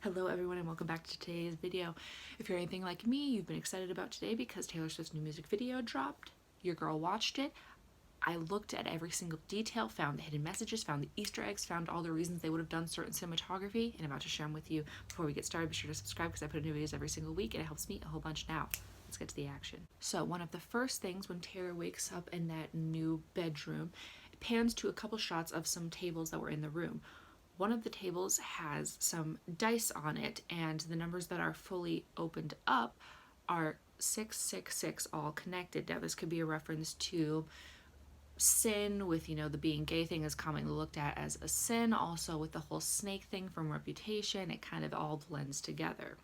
Hello everyone and welcome back to today's video. If you're anything like me, you've been excited about today because Taylor Swift's new music video dropped. Your girl watched it. I looked at every single detail, found the hidden messages, found the Easter eggs, found all the reasons they would have done certain cinematography, and I'm about to share them with you. Before we get started, be sure to subscribe because I put new videos every single week and it helps me a whole bunch now. Let's get to the action. So one of the first things when Taylor wakes up in that new bedroom, it pans to a couple shots of some tables that were in the room. One of the tables has some dice on it, and the numbers that are fully opened up are 666 all connected. Now this could be a reference to sin with, the being gay thing is commonly looked at as a sin. Also with the whole snake thing from Reputation, it kind of all blends together.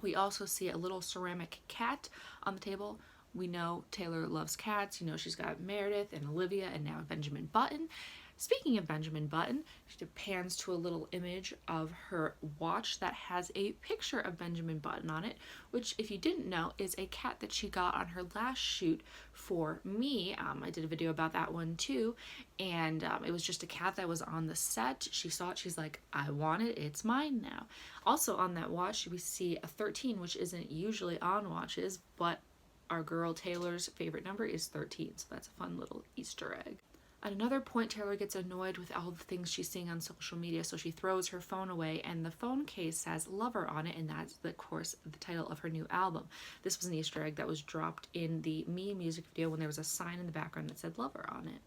We also see a little ceramic cat on the table. We know Taylor loves cats. She's got Meredith and Olivia and now Benjamin Button. Speaking of Benjamin Button, she pans to a little image of her watch that has a picture of Benjamin Button on it, which, if you didn't know, is a cat that she got on her last shoot for me. I did a video about that one too, and it was just a cat that was on the set. She saw it, she's like, I want it, it's mine now. Also on that watch, we see a 13, which isn't usually on watches, but our girl Taylor's favorite number is 13, so that's a fun little Easter egg. At another point, Taylor gets annoyed with all the things she's seeing on social media, so she throws her phone away, and the phone case says Lover on it, and that's, of course, the title of her new album. This was an Easter egg that was dropped in the Me music video when there was a sign in the background that said Lover on it.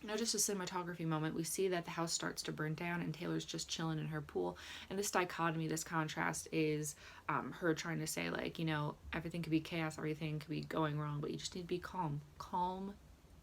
Now, just a cinematography moment, we see that the house starts to burn down and Taylor's just chilling in her pool, and this dichotomy, this contrast is her trying to say, like, everything could be chaos, everything could be going wrong, but you just need to be calm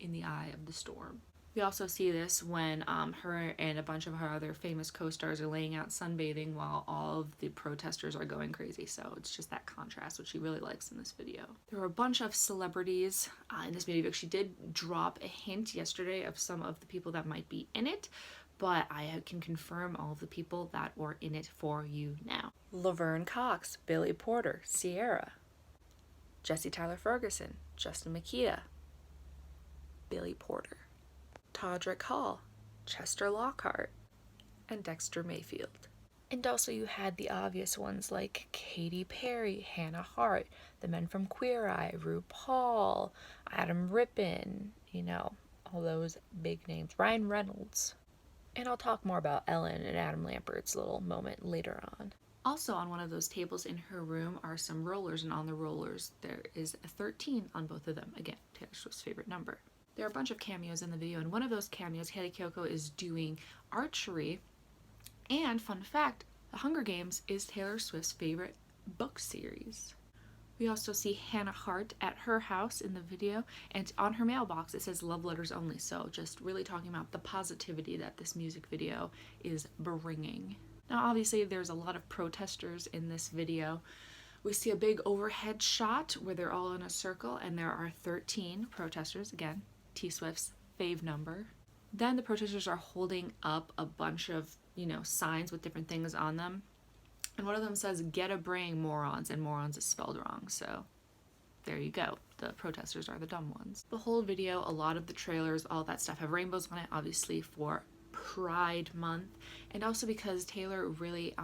in the eye of the storm. We also see this when her and a bunch of her other famous co-stars are laying out sunbathing while all of the protesters are going crazy. So it's just that contrast, which she really likes in this video. There were a bunch of celebrities in this video. She did drop a hint yesterday of some of the people that might be in it, but I can confirm all of the people that were in it for you now. Laverne Cox, Billy Porter, Sierra, Jesse Tyler Ferguson, Justin Makita, Billy Porter, Todrick Hall, Chester Lockhart, and Dexter Mayfield. And also you had the obvious ones like Katy Perry, Hannah Hart, the men from Queer Eye, RuPaul, Adam Rippon, all those big names, Ryan Reynolds. And I'll talk more about Ellen and Adam Lambert's little moment later on. Also on one of those tables in her room are some rollers, and on the rollers there is a 13 on both of them. Again, Taylor Swift's favorite number. There are a bunch of cameos in the video, and one of those cameos, Haley Kiyoko, is doing archery. And fun fact, The Hunger Games is Taylor Swift's favorite book series. We also see Hannah Hart at her house in the video, and on her mailbox it says love letters only, so just really talking about the positivity that this music video is bringing. Now obviously there's a lot of protesters in this video. We see a big overhead shot where they're all in a circle, and there are 13 protesters, again, T Swift's fave number. Then the protesters are holding up a bunch of, signs with different things on them. And one of them says, "Get a brain, morons," and morons is spelled wrong. So there you go. The protesters are the dumb ones. The whole video, a lot of the trailers, all that stuff have rainbows on it, obviously for Pride Month. And also because Taylor really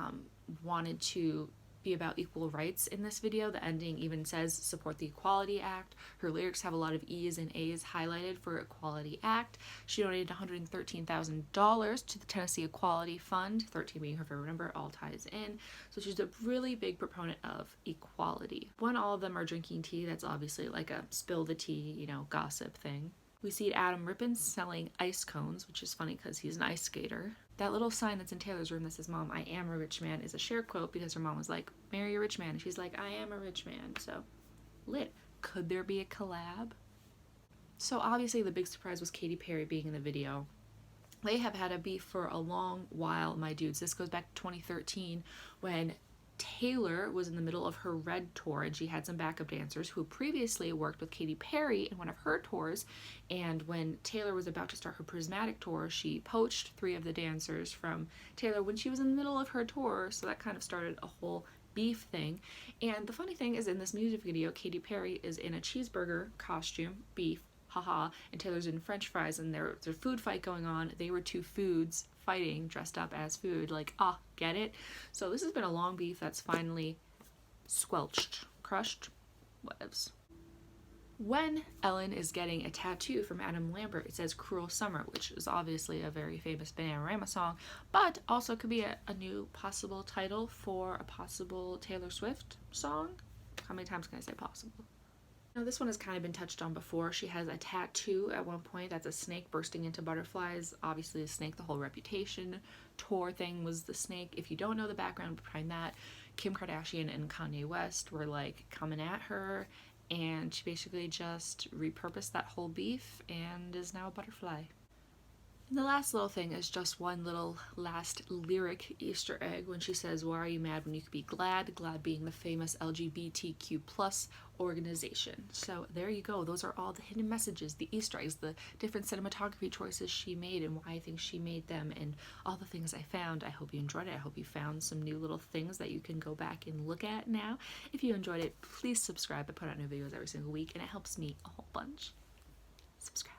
wanted to be about equal rights in this video. The ending even says support the Equality Act. Her lyrics have a lot of E's and A's highlighted for Equality Act. She donated $113,000 to the Tennessee Equality Fund, 13 being her favorite number, all ties in. So she's a really big proponent of equality. When all of them are drinking tea, that's obviously like a spill the tea, gossip thing. We see Adam Rippon selling ice cones, which is funny because he's an ice skater. That little sign that's in Taylor's room that says, "Mom, I am a rich man," is a share quote because her mom was like, "Marry a rich man." And she's like, "I am a rich man." So, lit. Could there be a collab? So obviously the big surprise was Katy Perry being in the video. They have had a beef for a long while, my dudes. This goes back to 2013 when Taylor was in the middle of her Red tour, and she had some backup dancers who previously worked with Katy Perry in one of her tours, and when Taylor was about to start her Prismatic tour, she poached 3 of the dancers from Taylor when she was in the middle of her tour, so that kind of started a whole beef thing. And the funny thing is, in this music video, Katy Perry is in a cheeseburger costume, beef, haha, and Taylor's in French fries, and there's a food fight going on. They were two foods fighting, dressed up as food, like, get it? So this has been a long beef that's finally squelched, crushed, whatevs. When Ellen is getting a tattoo from Adam Lambert, it says Cruel Summer, which is obviously a very famous Bananarama song, but also could be a new possible title for a possible Taylor Swift song. How many times can I say possible? Now, this one has kind of been touched on before. She has a tattoo at one point that's a snake bursting into butterflies. Obviously, the snake, the whole Reputation tour thing was the snake. If you don't know the background behind that, Kim Kardashian and Kanye West were like coming at her, and she basically just repurposed that whole beef and is now a butterfly. And the last little thing is just one little last lyric Easter egg when she says, "Why are you mad when you could be glad?" Glad being the famous LGBTQ plus organization. So there you go. Those are all the hidden messages, the Easter eggs, the different cinematography choices she made and why I think she made them, and all the things I found. I hope you enjoyed it. I hope you found some new little things that you can go back and look at now. If you enjoyed it, please subscribe. I put out new videos every single week and it helps me a whole bunch. Subscribe.